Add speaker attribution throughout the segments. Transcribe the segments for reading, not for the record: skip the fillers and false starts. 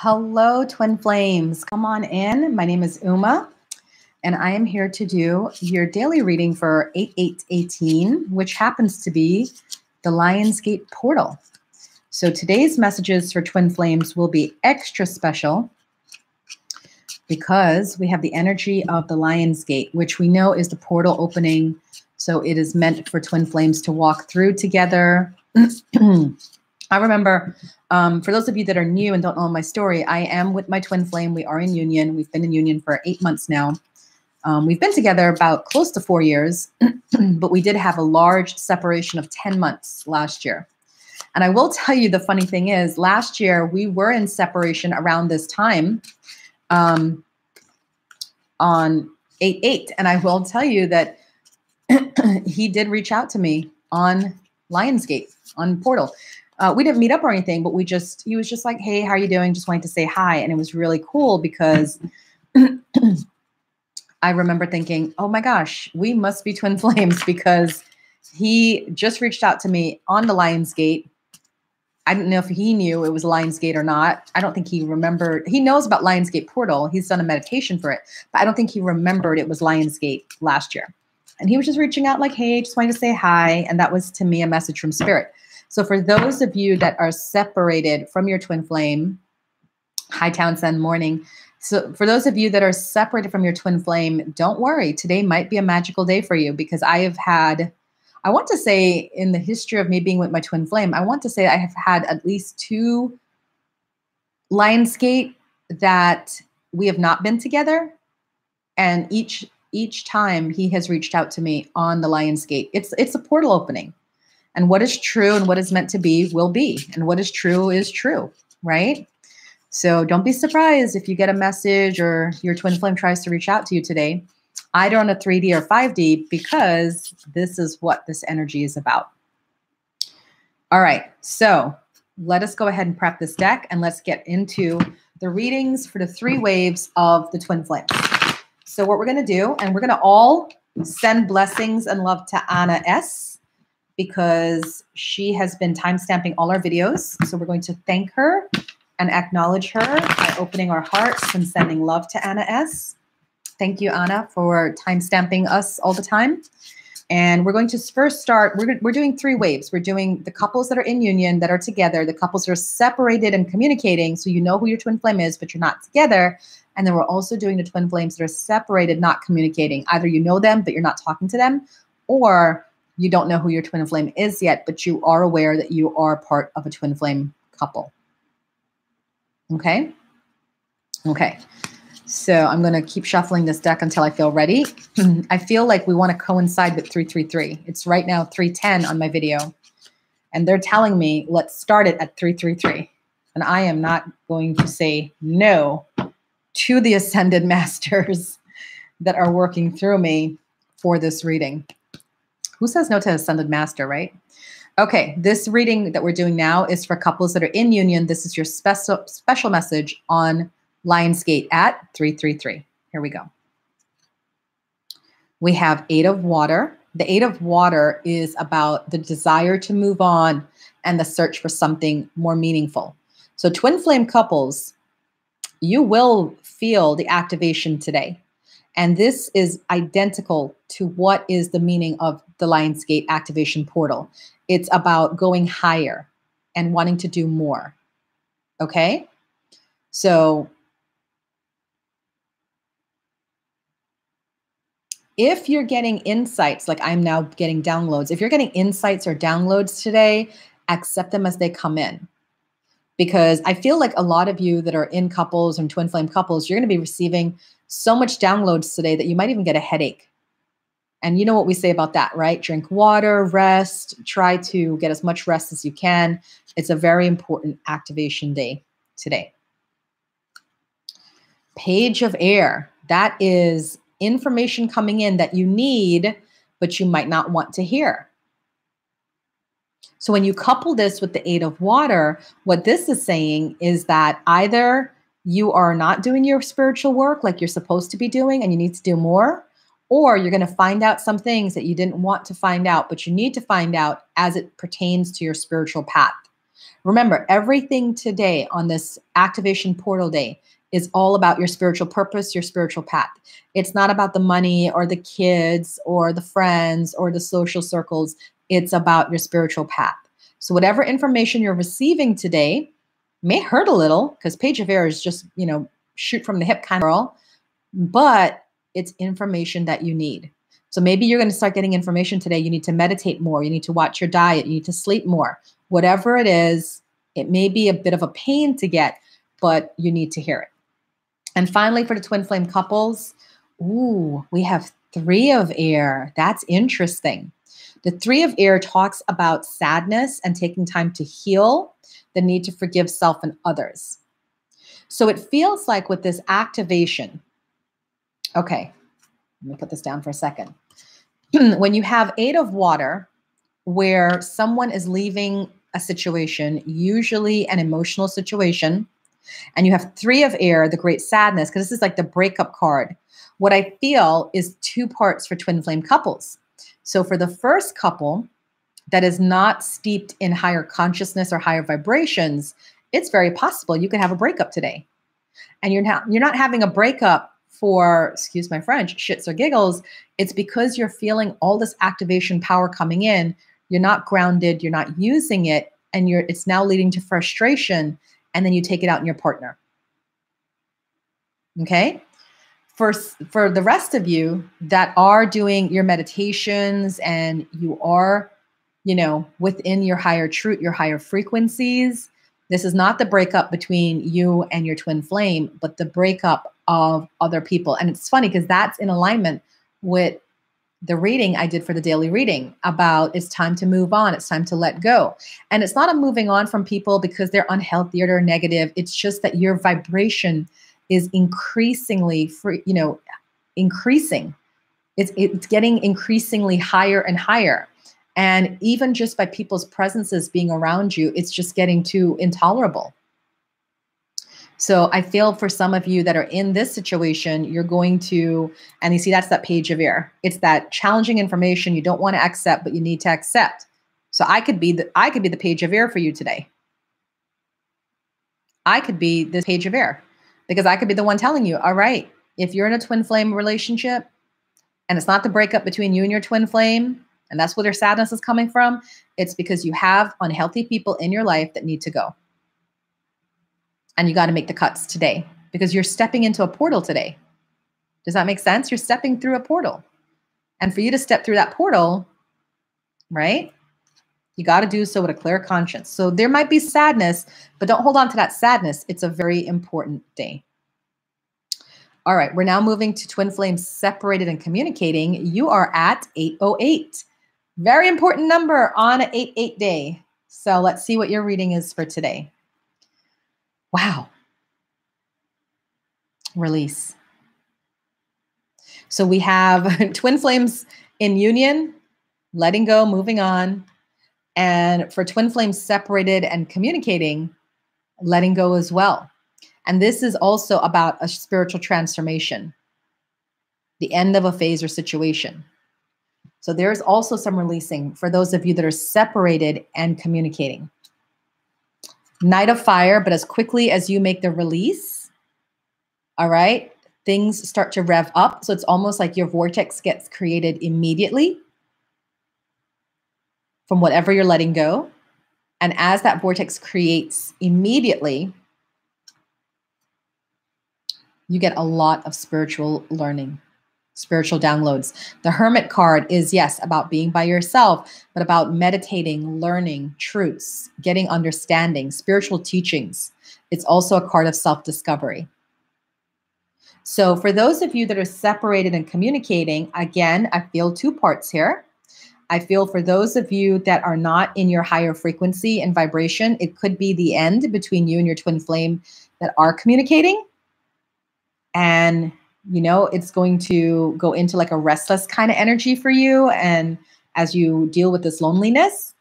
Speaker 1: Hello, Twin Flames. Come on in. My name is Uma, and I am here to do your daily reading for 8/8/18, which happens to be the Lionsgate portal. So today's messages for Twin Flames will be extra special because we have the energy of the Lionsgate, which we know is the portal opening. So it is meant for Twin Flames to walk through together. I remember, for those of you that are new and don't know my story, I am with my twin flame. We are in union. We've been in union for 8 months now. We've been together about close to 4 years, but we did have a large separation of 10 months last year. And I will tell you, the funny thing is, last year we were in separation around this time on 8/8. And I will tell you that he did reach out to me on Lionsgate, on Portal. We didn't meet up or anything, but he was just like, hey, how are you doing? Just wanting to say hi. And it was really cool because I remember thinking, oh my gosh, we must be twin flames, because he just reached out to me on the Lionsgate. I didn't know if he knew it was Lionsgate or not. I don't think he remembered. He knows about Lionsgate portal. He's done a meditation for it, but I don't think he remembered it was Lionsgate last year. And he was just reaching out like, hey, just wanting to say hi. And that was, to me, a message from spirit. So for those of you that are separated from your twin flame, hi Townsend, morning. So for those of you that are separated from your twin flame, don't worry. Today might be a magical day for you, because I want to say, in the history of me being with my twin flame, I want to say I have had at least 2 Lionsgate that we have not been together. And each time he has reached out to me on the Lionsgate. It's a portal opening. And what is true and what is meant to be will be. And what is true, right? So don't be surprised if you get a message or your twin flame tries to reach out to you today, either on a 3D or 5D, because this is what this energy is about. All right, so let us go ahead and prep this deck, and let's get into the readings for the 3 waves of the twin flames. So what we're going to do, and we're going to all send blessings and love to Anna S., because she has been timestamping all our videos. So we're going to thank her and acknowledge her by opening our hearts and sending love to Anna S. Thank you, Anna, for timestamping us all the time. And we're going to first start, we're doing 3 waves. We're doing the couples that are in union, that are together, the couples that are separated and communicating, so you know who your twin flame is, but you're not together. And then we're also doing the twin flames that are separated, not communicating. Either you know them, but you're not talking to them, or you don't know who your twin flame is yet, but you are aware that you are part of a twin flame couple. Okay? Okay. So I'm going to keep shuffling this deck until I feel ready. I feel like we want to coincide with 333. It's right now 310 on my video. And they're telling me, let's start it at 333. And I am not going to say no to the Ascended Masters that are working through me for this reading. Who says no to Ascended Master, right? Okay, this reading that we're doing now is for couples that are in union. This is your special message on Lionsgate at 333. Here we go. We have 8 of water. The 8 of water is about the desire to move on and the search for something more meaningful. So twin flame couples, you will feel the activation today. And this is identical to what is the meaning of the Lionsgate activation portal. It's about going higher and wanting to do more. Okay? So if you're getting insights, like I'm now getting downloads, if you're getting insights or downloads today, accept them as they come in. Because I feel like a lot of you that are in couples and twin flame couples, you're going to be receiving so much downloads today that you might even get a headache. And you know what we say about that, right? Drink water, rest, try to get as much rest as you can. It's a very important activation day today. Page of Air. That is information coming in that you need, but you might not want to hear. So when you couple this with the 8 of water, what this is saying is that either you are not doing your spiritual work like you're supposed to be doing and you need to do more, or you're going to find out some things that you didn't want to find out, but you need to find out as it pertains to your spiritual path. Remember, everything today on this activation portal day is all about your spiritual purpose, your spiritual path. It's not about the money or the kids or the friends or the social circles. It's about your spiritual path. So whatever information you're receiving today may hurt a little because Page of Air is just, shoot from the hip kind of girl, but it's information that you need. So maybe you're going to start getting information today. You need to meditate more. You need to watch your diet. You need to sleep more. Whatever it is, it may be a bit of a pain to get, but you need to hear it. And finally, for the twin flame couples, we have 3 of Air. That's interesting. The 3 of Air talks about sadness and taking time to heal, the need to forgive self and others. So it feels like with this activation, okay, let me put this down for a second. When you have 8 of Water, where someone is leaving a situation, usually an emotional situation, and you have 3 of Air, the great sadness, because this is like the breakup card. What I feel is 2 parts for twin flame couples. So for the first couple that is not steeped in higher consciousness or higher vibrations, it's very possible you could have a breakup today. And you're not having a breakup for, excuse my French, shits or giggles. It's because you're feeling all this activation power coming in. You're not grounded, you're not using it, and it's now leading to frustration, and then you take it out on your partner. Okay? For the rest of you that are doing your meditations and you are, within your higher truth, your higher frequencies, this is not the breakup between you and your twin flame, but the breakup of other people. And it's funny because that's in alignment with the reading I did for the daily reading about it's time to move on. It's time to let go. And it's not a moving on from people because they're unhealthy or they're negative. It's just that your vibration is increasingly increasing. It's getting increasingly higher and higher. And even just by people's presences being around you, it's just getting too intolerable. So I feel for some of you that are in this situation, you're going to, and you see that's that Page of Air. It's that challenging information you don't want to accept, but you need to accept. So I could be the Page of Air for you today. I could be this Page of Air because I could be the one telling you, all right, if you're in a twin flame relationship and it's not the breakup between you and your twin flame, and that's where their sadness is coming from, it's because you have unhealthy people in your life that need to go. And you got to make the cuts today because you're stepping into a portal today. Does that make sense? You're stepping through a portal. And for you to step through that portal, right, you got to do so with a clear conscience. So there might be sadness, but don't hold on to that sadness. It's a very important day. All right, we're now moving to twin flames separated and communicating. You are at 808. Very important number on an 8/8 day. So let's see what your reading is for today. Wow. Release. So we have twin flames in union, letting go, moving on. And for twin flames separated and communicating, letting go as well. And this is also about a spiritual transformation, the end of a phase or situation. So there's also some releasing for those of you that are separated and communicating. Knight of Fire, but as quickly as you make the release, all right, things start to rev up. So it's almost like your vortex gets created immediately from whatever you're letting go. And as that vortex creates immediately, you get a lot of spiritual learning, spiritual downloads. The Hermit card is, yes, about being by yourself, but about meditating, learning truths, getting understanding, spiritual teachings. It's also a card of self-discovery. So for those of you that are separated and communicating, again, I feel 2 parts here. I feel for those of you that are not in your higher frequency and vibration, it could be the end between you and your twin flame that are communicating. And, it's going to go into like a restless kind of energy for you. And as you deal with this loneliness,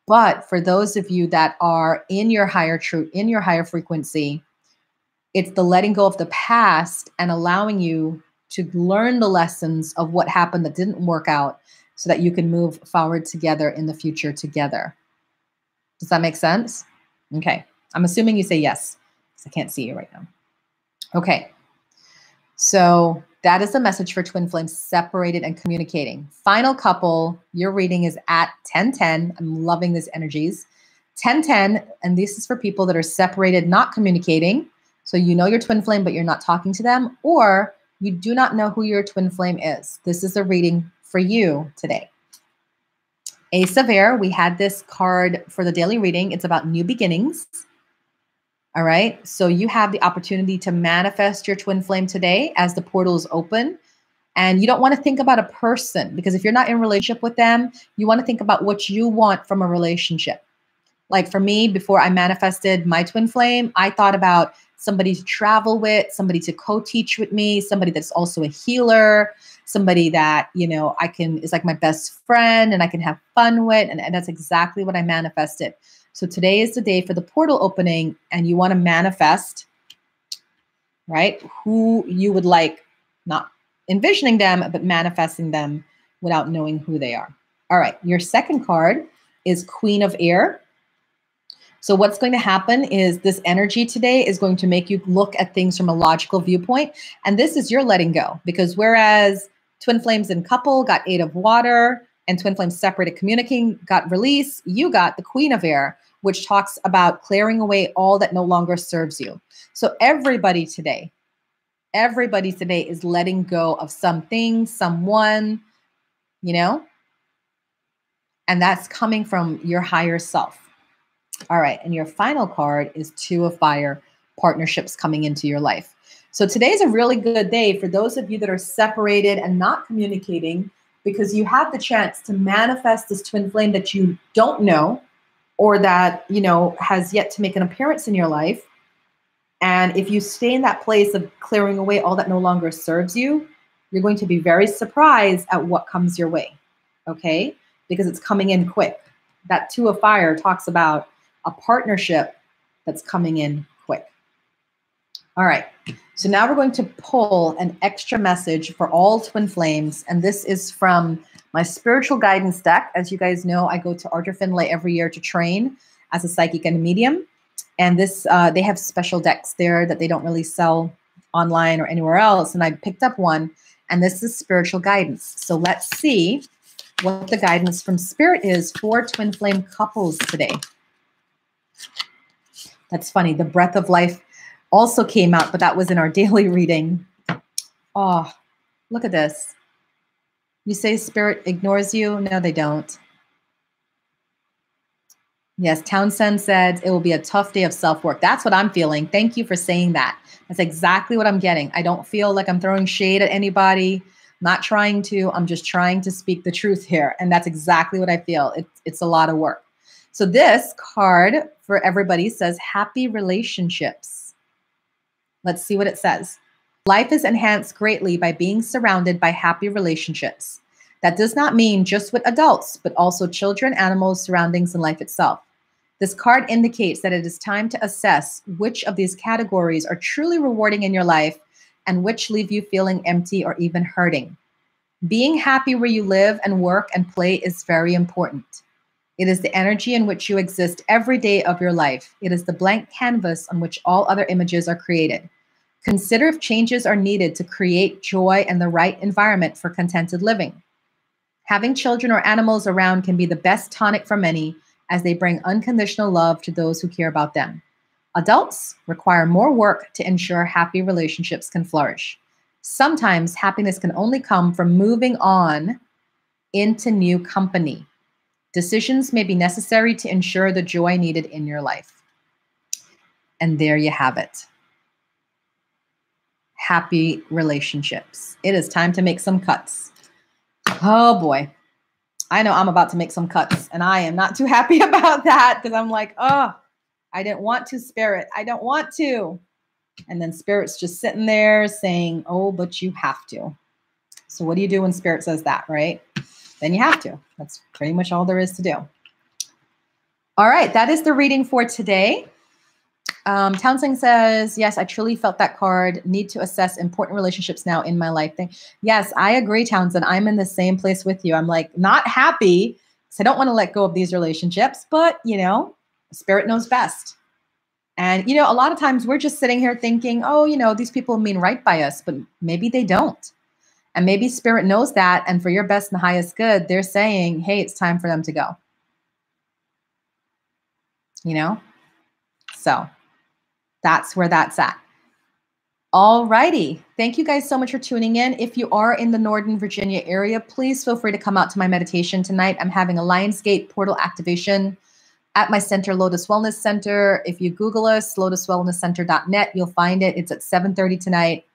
Speaker 1: but for those of you that are in your higher truth, in your higher frequency, it's the letting go of the past and allowing you to learn the lessons of what happened that didn't work out so that you can move forward together in the future together. Does that make sense? Okay. I'm assuming you say yes, because I can't see you right now. Okay. So that is the message for twin flames, separated and communicating. Final couple, your reading is at 1010. I'm loving these energies. 1010, and this is for people that are separated, not communicating. So you know your twin flame, but you're not talking to them, or you do not know who your twin flame is. This is a reading for you today. Ace of Air, we had this card for the daily reading. It's about new beginnings. All right. So you have the opportunity to manifest your twin flame today as the portal is open. And you don't want to think about a person, because if you're not in a relationship with them, you want to think about what you want from a relationship. Like for me, before I manifested my twin flame, I thought about somebody to travel with, somebody to co-teach with me, somebody that's also a healer, somebody that, you know, is like my best friend and I can have fun with. And that's exactly what I manifested. So today is the day for the portal opening, and you want to manifest, right, who you would like, not envisioning them, but manifesting them without knowing who they are. All right, your second card is Queen of Air. So what's going to happen is this energy today is going to make you look at things from a logical viewpoint. And this is your letting go, because whereas twin flames in couple got 8 of water and twin flames separated communicating got release, you got the Queen of Air, which talks about clearing away all that no longer serves you. So everybody today is letting go of something, someone, you know, and that's coming from your higher self. All right. And your final card is Two of Fire, partnerships coming into your life. So today is a really good day for those of you that are separated and not communicating, because you have the chance to manifest this twin flame that you don't know, or that, you know, has yet to make an appearance in your life. And if you stay in that place of clearing away all that no longer serves you, you're going to be very surprised at what comes your way. Okay? Because it's coming in quick. That Two of Fire talks about a partnership that's coming in quick. All right. So now we're going to pull an extra message for all twin flames. And this is from my spiritual guidance deck. As you guys know, I go to Arthur Findlay every year to train as a psychic and a medium. And this, they have special decks there that they don't really sell online or anywhere else. And I picked up one, and this is spiritual guidance. So let's see what the guidance from Spirit is for twin flame couples today. That's funny. The Breath of Life also came out, but that was in our daily reading. Oh, look at this. You say Spirit ignores you? No, they don't. Yes, Townsend said it will be a tough day of self-work. That's what I'm feeling. Thank you for saying that. That's exactly what I'm getting. I don't feel like I'm throwing shade at anybody. Not trying to. I'm just trying to speak the truth here. And that's exactly what I feel. It's a lot of work. So this card for everybody says happy relationships. Let's see what it says. Life is enhanced greatly by being surrounded by happy relationships. That does not mean just with adults, but also children, animals, surroundings, and life itself. This card indicates that it is time to assess which of these categories are truly rewarding in your life and which leave you feeling empty or even hurting. Being happy where you live and work and play is very important. It is the energy in which you exist every day of your life. It is the blank canvas on which all other images are created. Consider if changes are needed to create joy and the right environment for contented living. Having children or animals around can be the best tonic for many, as they bring unconditional love to those who care about them. Adults require more work to ensure happy relationships can flourish. Sometimes happiness can only come from moving on into new company. Decisions may be necessary to ensure the joy needed in your life. And there you have it. Happy relationships. It is time to make some cuts. Oh boy. I know I'm about to make some cuts, and I am not too happy about that, because I'm like, oh, I didn't want to, Spirit. I don't want to. And then Spirit's just sitting there saying, oh, but you have to. So what do you do when Spirit says that, right? Then you have to. That's pretty much all there is to do. All right, that is the reading for today. Townsend says, yes, I truly felt that card. Need to assess important relationships now in my life. Yes, I agree, Townsend. I'm in the same place with you. I'm like not happy because I don't want to let go of these relationships, but you know, Spirit knows best. And, a lot of times we're just sitting here thinking, oh, these people mean right by us, but maybe they don't. And maybe Spirit knows that. And for your best and highest good, they're saying, hey, it's time for them to go. So that's where that's at. All righty. Thank you guys so much for tuning in. If you are in the Northern Virginia area, please feel free to come out to my meditation tonight. I'm having a Lionsgate portal activation at my center, Lotus Wellness Center. If you Google us, lotuswellnesscenter.net, you'll find it. It's at 7:30 tonight.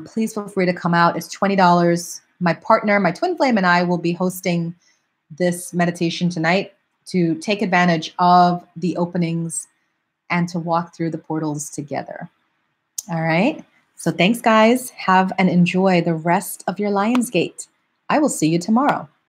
Speaker 1: Please feel free to come out. It's $20. My partner, my twin flame, and I will be hosting this meditation tonight to take advantage of the openings and to walk through the portals together. All right. So thanks, guys. Have and enjoy the rest of your Lionsgate. I will see you tomorrow.